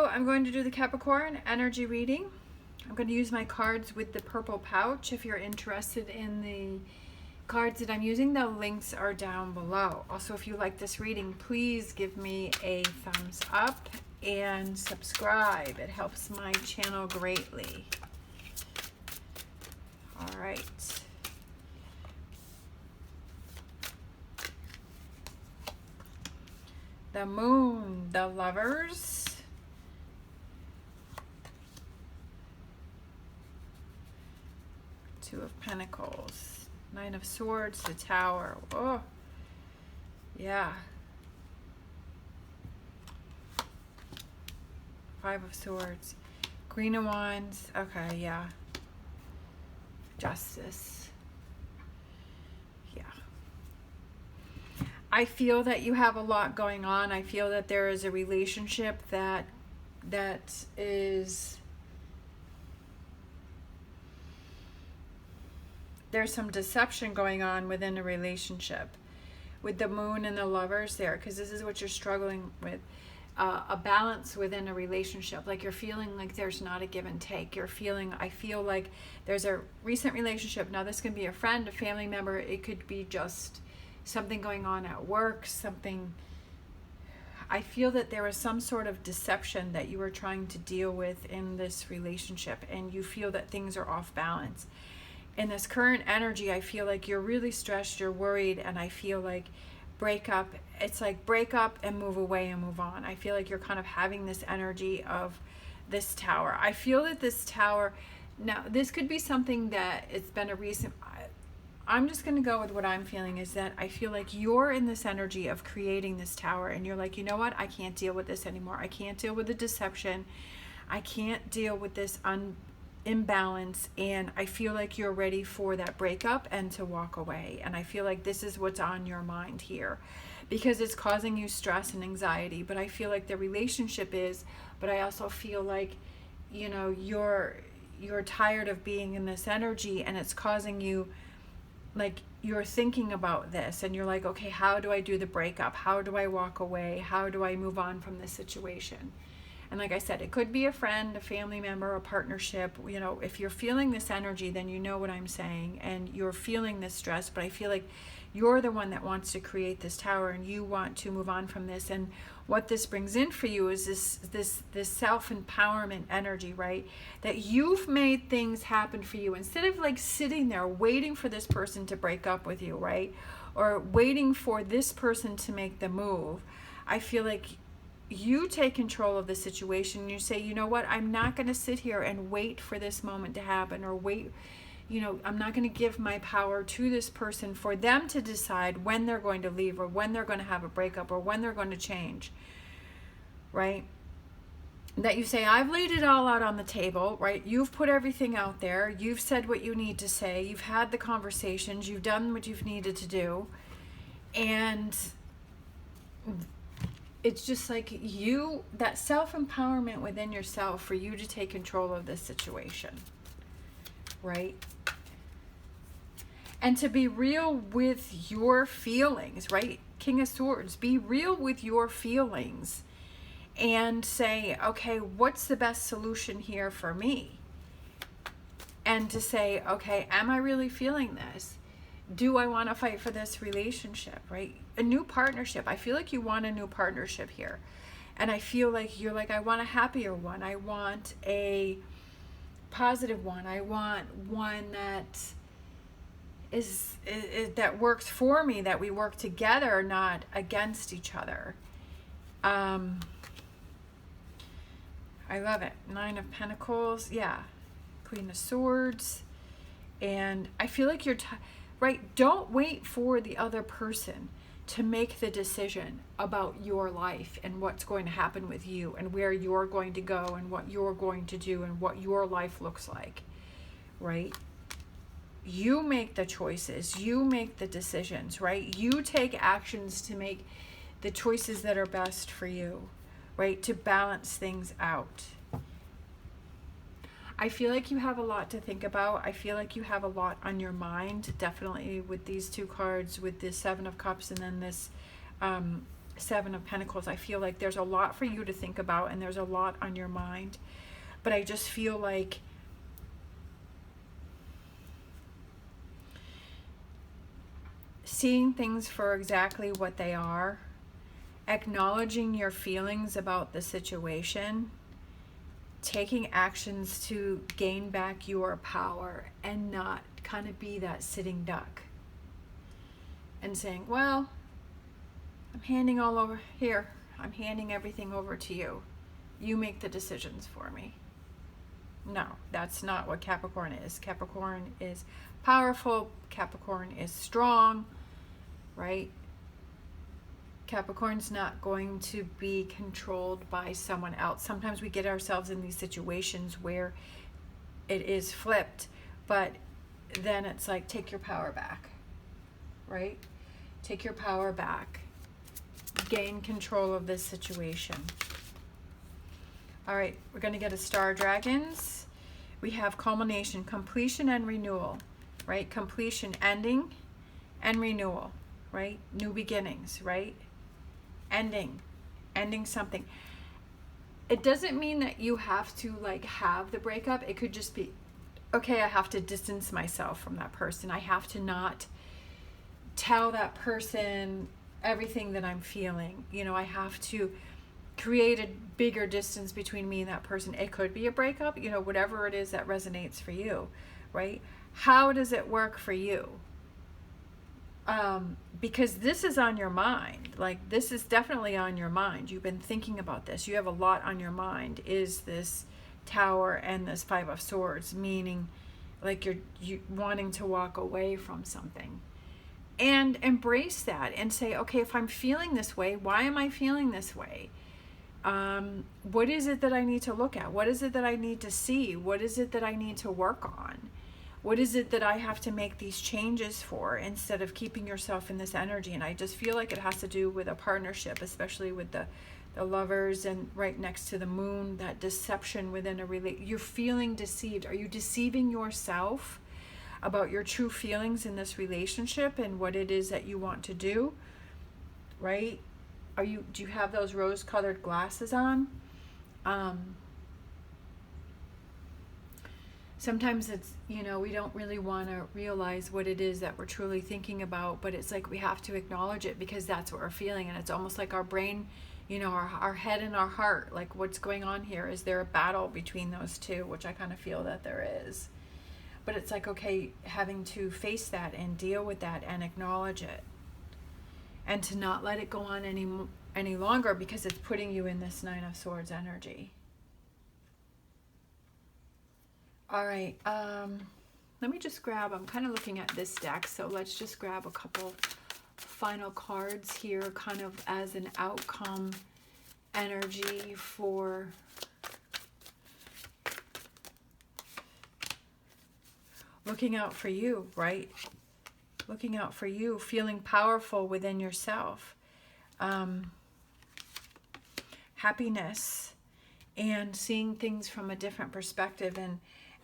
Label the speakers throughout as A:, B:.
A: So I'm going to do the Capricorn energy reading. I'm going to use my cards with the purple pouch. If you're interested in the cards that I'm using, the links are down below. Also, if you like this reading, please give me a thumbs up and subscribe. It helps my channel greatly. All right. The Moon, the Lovers, Two of Pentacles, Nine of Swords, the Tower. Oh, yeah. Five of Swords, Queen of Wands. Okay, yeah. Justice. Yeah. I feel that you have a lot going on. I feel that there is a relationship that is, there's some deception going on within a relationship with the Moon and the Lovers there, because this is what you're struggling with. A balance within a relationship, like you're feeling like there's not a give and take. You're feeling, I feel like there's a recent relationship. Now this can be a friend, a family member. It could be just something going on at work, something. I feel that there is some sort of deception that you are trying to deal with in this relationship, and you feel that things are off balance. In this current energy, I feel like you're really stressed, you're worried, and I feel like break up. It's like break up and move away and move on. I feel like you're kind of having this energy of this Tower. I feel that this Tower, now this could be something that it's been a recent, I'm just going to go with what I'm feeling, is that I feel like you're in this energy of creating this Tower, and you're like, you know what, I can't deal with this anymore. I can't deal with the deception. I can't deal with this imbalance, and I feel like you're ready for that breakup and to walk away. And I feel like this is what's on your mind here, because it's causing you stress and anxiety. But I feel like the relationship is, but I also feel like, you know, you're tired of being in this energy, and it's causing you, like, you're thinking about this, and you're like, okay, how do I do the breakup? How do I walk away? How do I move on from this situation? And like I said, it could be a friend, a family member, a partnership. You know, if you're feeling this energy, then you know what I'm saying, and you're feeling this stress. But I feel like you're the one that wants to create this Tower, and you want to move on from this. And what this brings in for you is this self-empowerment energy, right? That you've made things happen for you, instead of like sitting there waiting for this person to break up with you, right? Or waiting for this person to make the move. I feel like you take control of the situation. You say, you know what, I'm not going to sit here and wait for this moment to happen, or wait, you know, I'm not going to give my power to this person for them to decide when they're going to leave, or when they're going to have a breakup, or when they're going to change, right? That you say, I've laid it all out on the table, right? You've put everything out there. You've said what you need to say. You've had the conversations. You've done what you've needed to do. And it's just like you, that self-empowerment within yourself for you to take control of this situation, right? And to be real with your feelings, right? King of Swords, be real with your feelings and say, okay, what's the best solution here for me? And to say, okay, am I really feeling this? Do I want to fight for this relationship, right? A new partnership. I feel like you want a new partnership here. And I feel like you're like, I want a happier one. I want a positive one. I want one that is that works for me, that we work together, not against each other. I love it. Nine of Pentacles. Yeah. Queen of Swords. And I feel like you're right? Don't wait for the other person to make the decision about your life and what's going to happen with you, and where you're going to go, and what you're going to do, and what your life looks like, right? You make the choices. You make the decisions, right? You take actions to make the choices that are best for you, right? To balance things out. I feel like you have a lot to think about. I feel like you have a lot on your mind, definitely with these two cards, with this Seven of Cups and then this Seven of Pentacles. I feel like there's a lot for you to think about, and there's a lot on your mind. But I just feel like seeing things for exactly what they are, acknowledging your feelings about the situation, taking actions to gain back your power, and not kind of be that sitting duck and saying, well, I'm handing all over here. I'm handing everything over to you. You make the decisions for me. No, that's not what Capricorn is. Capricorn is powerful. Capricorn is strong, right? Capricorn's not going to be controlled by someone else. Sometimes we get ourselves in these situations where it is flipped, but then it's like, take your power back, right? Take your power back. Gain control of this situation. All right, we're going to get a Star Dragons. We have culmination, completion, and renewal, right? Completion, ending, and renewal, right? New beginnings, right? Ending something. It doesn't mean that you have to like have the breakup. It could just be, okay, I have to distance myself from that person. I have to not tell that person everything that I'm feeling. You know, I have to create a bigger distance between me and that person. It could be a breakup, you know, whatever it is that resonates for you, right? How does it work for you? Because this is on your mind. Like, this is definitely on your mind. You've been thinking about this. You have a lot on your mind, is this Tower and this Five of Swords, meaning like you wanting to walk away from something. And embrace that and say, okay, if I'm feeling this way, why am I feeling this way? What is it that I need to look at? What is it that I need to see? What is it that I need to work on? What is it that I have to make these changes for, instead of keeping yourself in this energy? And I just feel like it has to do with a partnership, especially with the Lovers, and right next to the Moon, that deception within a relationship. You're feeling deceived. Are you deceiving yourself about your true feelings in this relationship and what it is that you want to do, right? Do you have those rose-colored glasses on? Sometimes it's, you know, we don't really want to realize what it is that we're truly thinking about, but it's like we have to acknowledge it because that's what we're feeling. And it's almost like our brain, you know, our head and our heart, like, what's going on here? Is there a battle between those two? Which I kind of feel that there is. But it's like, okay, having to face that and deal with that and acknowledge it, and to not let it go on any longer, because it's putting you in this Nine of Swords energy. All right, let me just grab, I'm kind of looking at this deck, so let's just grab a couple final cards here, kind of as an outcome energy for looking out for you, right? Looking out for you, feeling powerful within yourself. Happiness, and seeing things from a different perspective,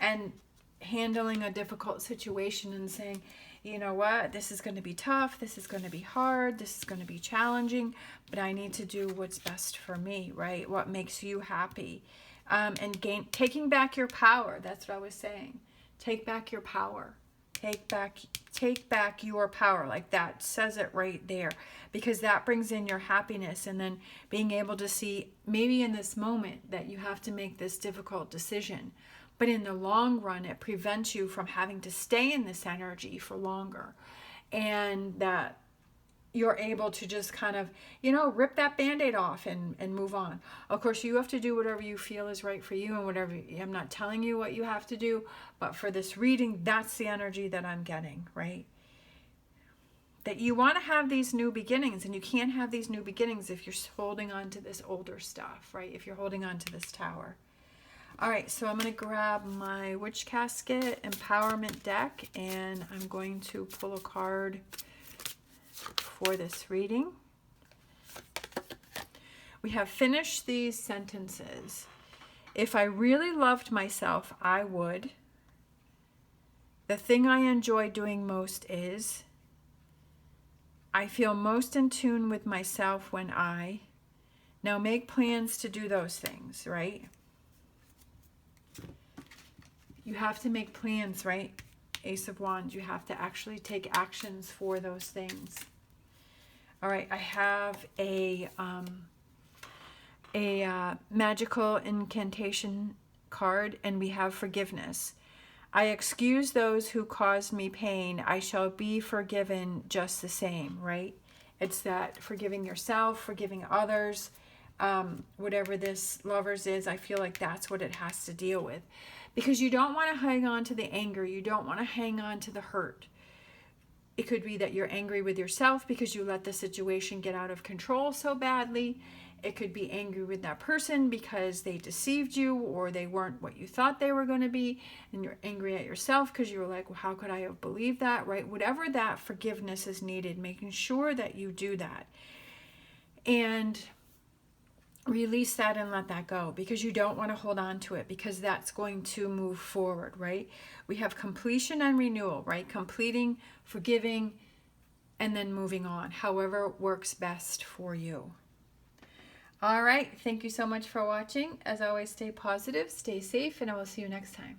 A: and handling a difficult situation and saying, you know what, this is going to be tough, this is going to be hard, this is going to be challenging, but I need to do what's best for me, right? What makes you happy. And taking back your power. That's what I was saying. Take back your power. Take back your power. Like, that says it right there, because that brings in your happiness, and then being able to see maybe in this moment that you have to make this difficult decision, but in the long run it prevents you from having to stay in this energy for longer, and that you're able to just kind of, you know, rip that Band-Aid off and move on. Of course, you have to do whatever you feel is right for you, and whatever, I'm not telling you what you have to do, but for this reading, that's the energy that I'm getting, right? That you want to have these new beginnings, and you can't have these new beginnings if you're holding on to this older stuff, right? If you're holding on to this Tower. All right, so I'm going to grab my Witch Casket Empowerment deck, and I'm going to pull a card for this reading. We have finished these sentences. If I really loved myself, I would. The thing I enjoy doing most is. I feel most in tune with myself when I. Now make plans to do those things, right? You have to make plans, right? Ace of Wands, you have to actually take actions for those things. All right, I have a magical incantation card, and we have forgiveness. I excuse those who caused me pain. I shall be forgiven just the same, right? It's that forgiving yourself, forgiving others, whatever this Lovers is, I feel like that's what it has to deal with. Because you don't want to hang on to the anger. You don't want to hang on to the hurt. It could be that you're angry with yourself because you let the situation get out of control so badly. It could be angry with that person because they deceived you or they weren't what you thought they were going to be. And you're angry at yourself because you were like, well, how could I have believed that, right? Whatever that forgiveness is needed, making sure that you do that. And release that and let that go, because you don't want to hold on to it, because that's going to move forward, right? We have completion and renewal, right? Completing, forgiving, and then moving on, however works best for you. All right. Thank you so much for watching. As always, stay positive, stay safe, and I will see you next time.